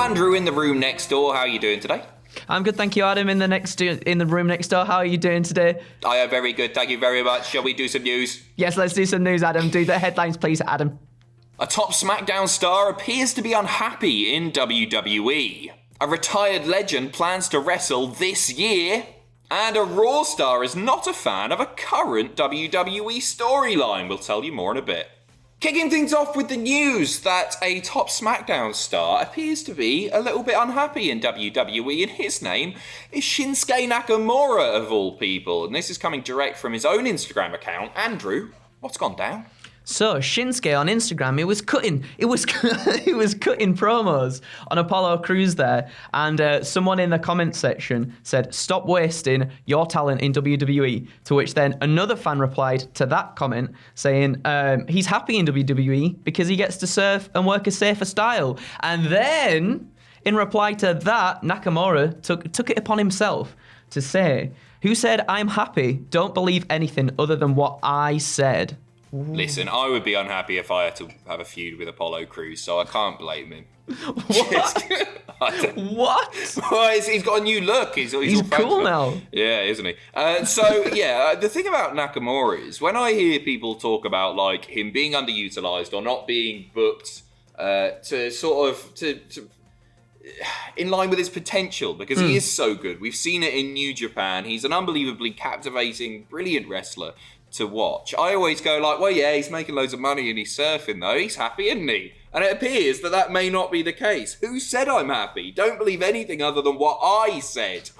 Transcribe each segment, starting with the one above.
Andrew in the room next door. How are you doing today? I'm good, thank you, Adam. In the room next door. How are you doing today? I am very good, thank you very much. Shall we do some news? Yes, let's do some news, Adam. Do the headlines, please, Adam. A top SmackDown star appears to be unhappy in WWE. A retired legend plans to wrestle this year. And a Raw star is not a fan of a current WWE storyline. We'll tell you more in a bit. Kicking things off with the news that a top SmackDown star appears to be a little bit unhappy in WWE, and his name is Shinsuke Nakamura, of all people. And this is coming direct from his own Instagram account. Andrew, what's gone down? So Shinsuke on Instagram, he was cutting promos on Apollo Crews there, and someone in the comment section said, "Stop wasting your talent in WWE." To which then another fan replied to that comment saying, he's happy in WWE because he gets to surf and work a safer style. And then, in reply to that, Nakamura took it upon himself to say, "Who said I'm happy? Don't believe anything other than what I said." Listen, I would be unhappy if I had to have a feud with Apollo Crews, so I can't blame him. What? What? Well, he's got a new look. He's cool now. Yeah, isn't he? The thing about Nakamura is when I hear people talk about like him being underutilized or not being booked to in line with his potential, because he is so good. We've seen it in New Japan. He's an unbelievably captivating, brilliant wrestler to watch. I always go like, well, yeah, he's making loads of money and he's surfing though. He's happy, isn't he? And it appears that may not be the case. Who said I'm happy? Don't believe anything other than what I said.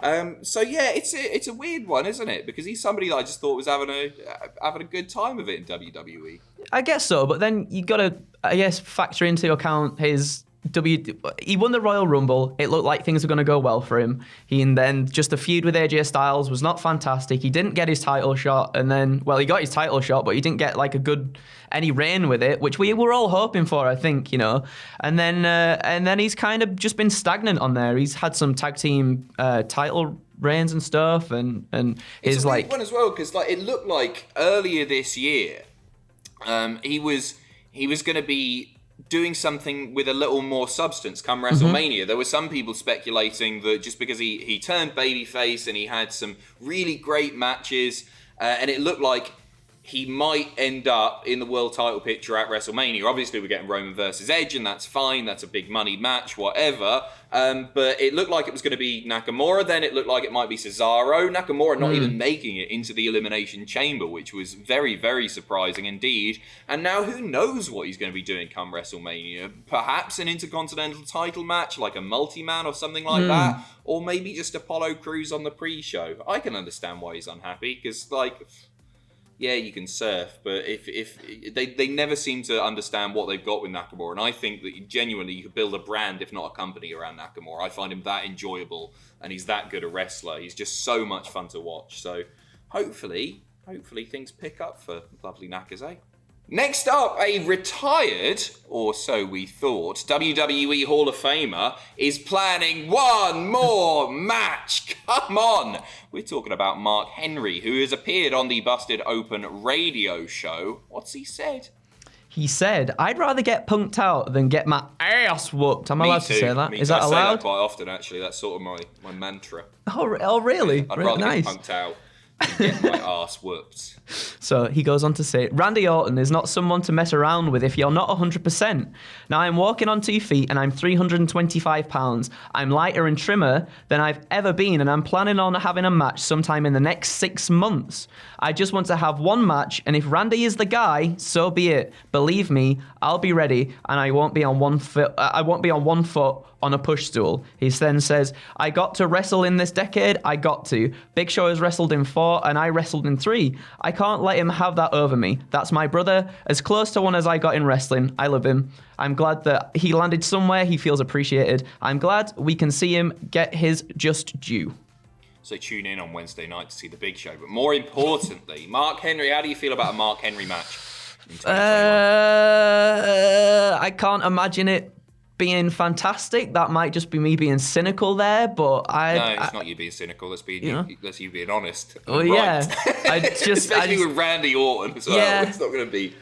It's a weird one, isn't it? Because he's somebody that I just thought was having a good time of it in WWE. I guess so, but then you got to, I guess, factor into account his he won the Royal Rumble. It looked like things were going to go well for him. And then just the feud with AJ Styles was not fantastic. He didn't get his title shot, and then, well, he got his title shot, but he didn't get like any reign with it, which we were all hoping for, I think, you know. And then he's kind of just been stagnant on there. He's had some tag team title reigns and stuff, and it's a weird one as well, because like it looked like earlier this year, he was going to be doing something with a little more substance come WrestleMania. There were some people speculating that just because he turned babyface and he had some really great matches, and it looked like he might end up in the world title picture at WrestleMania. Obviously, we're getting Roman versus Edge, and that's fine. That's a big money match, whatever. But it looked like it was going to be Nakamura. Then it looked like it might be Cesaro. Nakamura not even making it into the Elimination Chamber, which was very, very surprising indeed. And now who knows what he's going to be doing come WrestleMania? Perhaps an Intercontinental title match, like a multi-man or something like that. Or maybe just Apollo Crews on the pre-show. I can understand why he's unhappy, because, like, yeah, you can surf, but if they never seem to understand what they've got with Nakamura, and I think that genuinely you could build a brand, if not a company, around Nakamura. I find him that enjoyable, and he's that good a wrestler. He's just so much fun to watch. So hopefully things pick up for lovely Nakas, eh? Next up, a retired, or so we thought, WWE Hall of Famer is planning one more match. Come on! We're talking about Mark Henry, who has appeared on the Busted Open radio show. What's he said? He said, "I'd rather get punked out than get my ass whooped." Am I allowed to say that? Is that allowed? I say that quite often, actually. That's sort of my mantra. Oh really? I'd rather get punked out and get my ass whooped. So he goes on to say, "Randy Orton is not someone to mess around with if you're not 100%. Now I'm walking on 2 feet and I'm 325 pounds. I'm lighter and trimmer than I've ever been, and I'm planning on having a match sometime in the next 6 months. I just want to have one match, and if Randy is the guy, so be it. Believe me, I'll be ready, and I won't be on one foot on a push stool." He then says, "I got to wrestle in this decade. I got to. Big Show has wrestled in 4 and I wrestled in 3. I can't let him have that over me. That's my brother, as close to one as I got in wrestling. I love him. I'm glad that he landed somewhere he feels appreciated. I'm glad we can see him get his just due." So tune in on Wednesday night to see the Big Show. But more importantly, Mark Henry, how do you feel about a Mark Henry match in 2021? I can't imagine it being fantastic. That might just be me being cynical there, but No, it's not you being cynical. That's you being honest. Well, right. yeah. Especially with Randy Orton as well. Yeah. It's not going to be...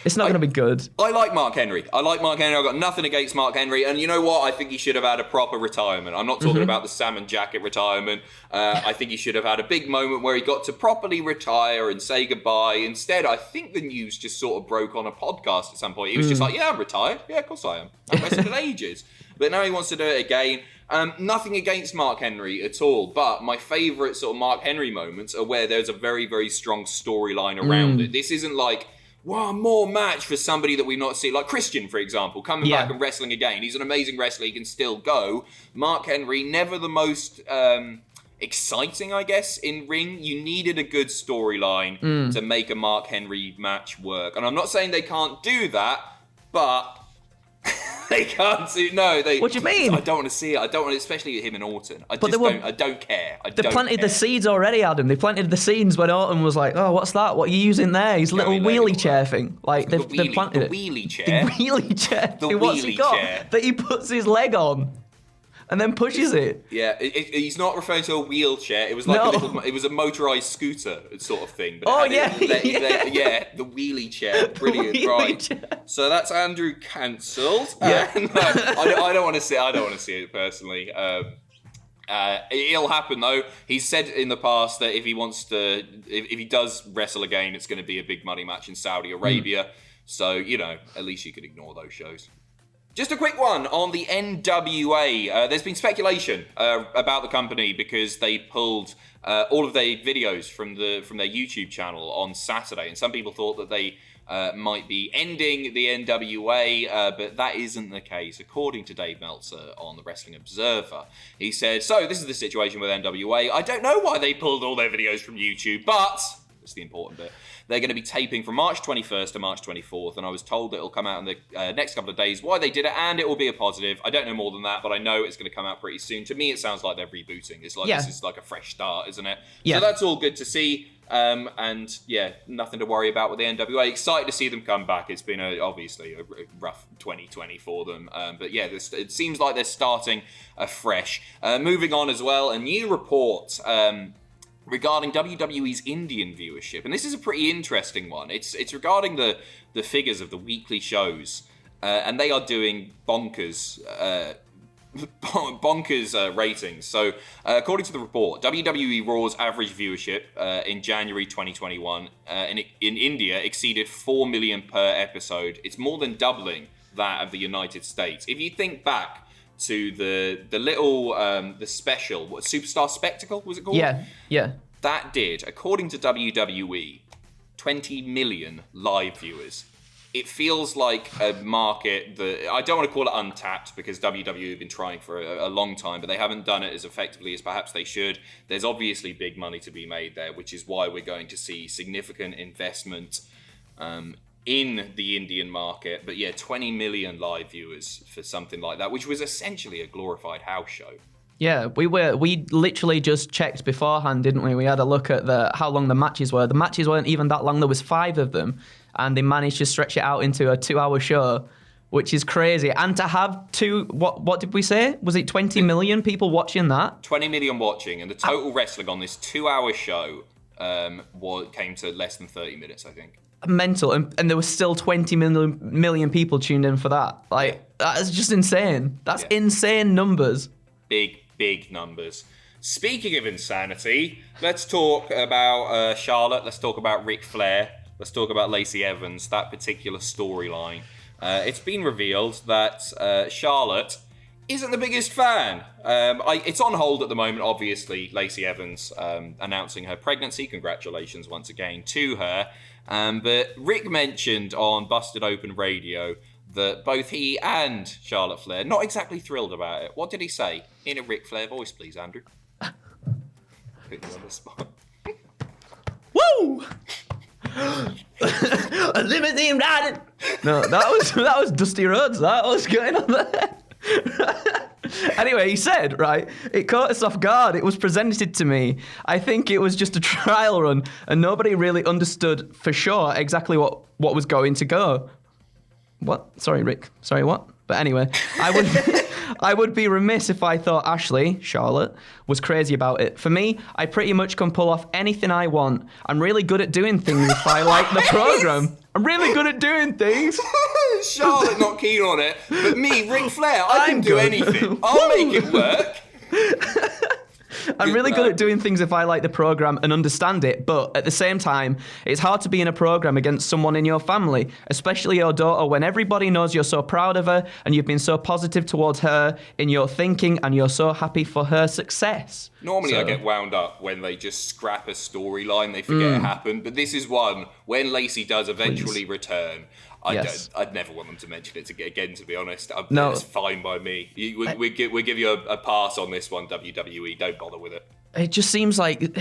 It's not going to be good. I like Mark Henry. I've got nothing against Mark Henry. And you know what? I think he should have had a proper retirement. I'm not talking about the salmon jacket retirement. I think he should have had a big moment where he got to properly retire and say goodbye. Instead, I think the news just sort of broke on a podcast at some point. He was just like, yeah, I'm retired. Yeah, of course I am. I've wrestled in ages. But now he wants to do it again. Nothing against Mark Henry at all, but my favourite sort of Mark Henry moments are where there's a very, very strong storyline around it. This isn't like, one more match for somebody that we've not seen, like Christian, for example, coming back and wrestling again. He's an amazing wrestler. He can still go. Mark Henry, never the most exciting, I guess, in ring. You needed a good storyline to make a Mark Henry match work. And I'm not saying they can't do that, but they can't do. No, they. What do you mean? I don't want to see it. I don't want, especially him and Orton. I don't care. They planted the seeds already, Adam. They planted the seeds when Orton was like, "Oh, what's that? What are you using there?" His little wheelie chair thing. Like they've planted it. The wheelie chair. The wheelie chair. The What's wheelie he got? chair that he puts his leg on and then pushes it. Yeah, he's not referring to a wheelchair. It was like it was a motorized scooter sort of thing. But the wheelie chair. Brilliant, right? Chair. So that's Andrew cancelled. Yeah. No, I don't want to see. I don't want to see it personally. It'll happen though. He's said in the past that if he does wrestle again, it's going to be a big money match in Saudi Arabia. So at least you can ignore those shows. Just a quick one on the NWA. There's been speculation about the company because they pulled all of their videos from their YouTube channel on Saturday, and some people thought that they might be ending the NWA, but that isn't the case, according to Dave Meltzer on the Wrestling Observer. He said, "So this is the situation with NWA. I don't know why they pulled all their videos from YouTube, but that's the important bit. They're going to be taping from March 21st to March 24th, and I was told that it'll come out in the next couple of days why they did it, and it will be a positive. I don't know more than that, but I know it's going to come out pretty soon. To me, it sounds like they're rebooting. It's like This is like a fresh start, isn't it? Yeah. So that's all good to see, and nothing to worry about with the NWA. Excited to see them come back. It's been obviously a rough 2020 for them, but yeah, it seems like they're starting afresh. Moving on as well, a new report regarding WWE's Indian viewership, and this is a pretty interesting one. It's regarding the figures of the weekly shows, and they are doing bonkers ratings. So, according to the report, WWE Raw's average viewership in January 2021 in India exceeded 4 million per episode. It's more than doubling that of the United States. If you think back to the little the special, Superstar Spectacle was it called? Yeah. That did, according to WWE, 20 million live viewers. It feels like a market that I don't want to call it untapped because WWE have been trying for a long time, but they haven't done it as effectively as perhaps they should. There's obviously big money to be made there, which is why we're going to see significant investment in the Indian market. But yeah, 20 million live viewers for something like that, which was essentially a glorified house show. Yeah, we literally just checked beforehand, didn't we? We had a look at how long the matches were. The matches weren't even that long. There was 5 of them, and they managed to stretch it out into a 2-hour show, which is crazy. And to have what did we say? Was it 20 million people watching that? 20 million watching, and the total wrestling on this 2-hour show came to less than 30 minutes, I think. Mental, and there were still 20 million people tuned in for that. That's just insane. That's insane numbers. Big numbers. Speaking of insanity, let's talk about Charlotte. Let's talk about Ric Flair. Let's talk about Lacey Evans, that particular storyline. It's been revealed that Charlotte isn't the biggest fan. It's on hold at the moment, obviously. Lacey Evans announcing her pregnancy. Congratulations once again to her. But Rick mentioned on Busted Open Radio that both he and Charlotte Flair not exactly thrilled about it. What did he say? In a Ric Flair voice, please, Andrew. Put you on the spot. Woo! A limousine riding. No, that was Dusty Rhodes. That was going on there. Anyway, he said, right, it caught us off guard. It was presented to me. I think it was just a trial run, and nobody really understood for sure exactly what was going to go. What? Sorry, Rick. Sorry, what? But anyway, I would be remiss if I thought Ashley, Charlotte, was crazy about it. For me, I pretty much can pull off anything I want. I'm really good at doing things if I like the program. I'm really good at doing things. Charlotte not keen on it, but me, Ric Flair, I can do anything. I'll make it work. I'm really good at doing things if I like the program and understand it, but at the same time, it's hard to be in a program against someone in your family, especially your daughter, when everybody knows you're so proud of her and you've been so positive towards her in your thinking and you're so happy for her success. Normally I get wound up when they just scrap a storyline, they forget it happened, but this is one, when Lacey does eventually return, I'd never want them to mention it again, to be honest. No. It's fine by me. We give you a pass on this one, WWE. Don't bother with it. It just seems like...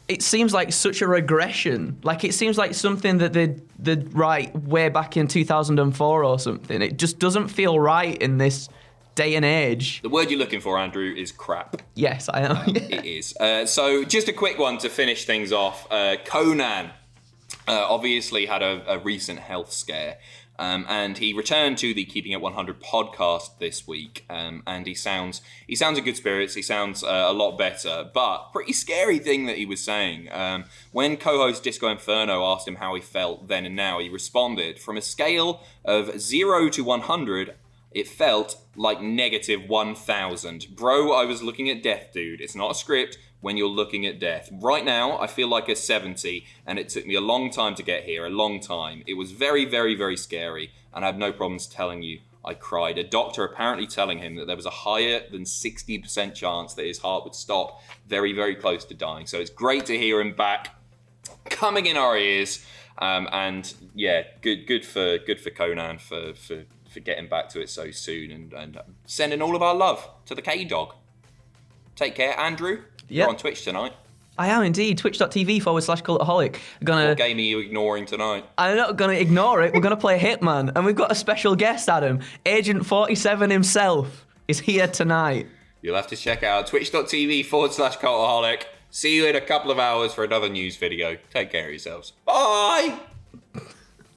It seems like such a regression. Like, it seems like something that they'd write way back in 2004 or something. It just doesn't feel right in this day and age. The word you're looking for, Andrew, is crap. Yes, I am. It is. So just a quick one to finish things off. Conan obviously had a recent health scare. And he returned to the Keeping It 100 podcast this week, and he sounds in good spirits. He sounds a lot better, but pretty scary thing that he was saying. When co-host Disco Inferno asked him how he felt then and now, he responded, from a scale of 0 to 100, it felt like negative 1,000. Bro, I was looking at death, dude. It's not a script when you're looking at death. Right now, I feel like a 70, and it took me a long time to get here, a long time. It was very, very, very scary, and I have no problems telling you I cried. A doctor apparently telling him that there was a higher than 60% chance that his heart would stop very, very close to dying. So it's great to hear him back, coming in our ears, and yeah, good for Conan for getting back to it so soon, and sending all of our love to the K-Dog. Take care, Andrew. Yep. You're on Twitch tonight. I am indeed. Twitch.tv/Cultaholic. What game are you ignoring tonight? I'm not going to ignore it. We're going to play Hitman. And we've got a special guest, Adam. Agent 47 himself is here tonight. You'll have to check out twitch.tv/Cultaholic. See you in a couple of hours for another news video. Take care of yourselves. Bye!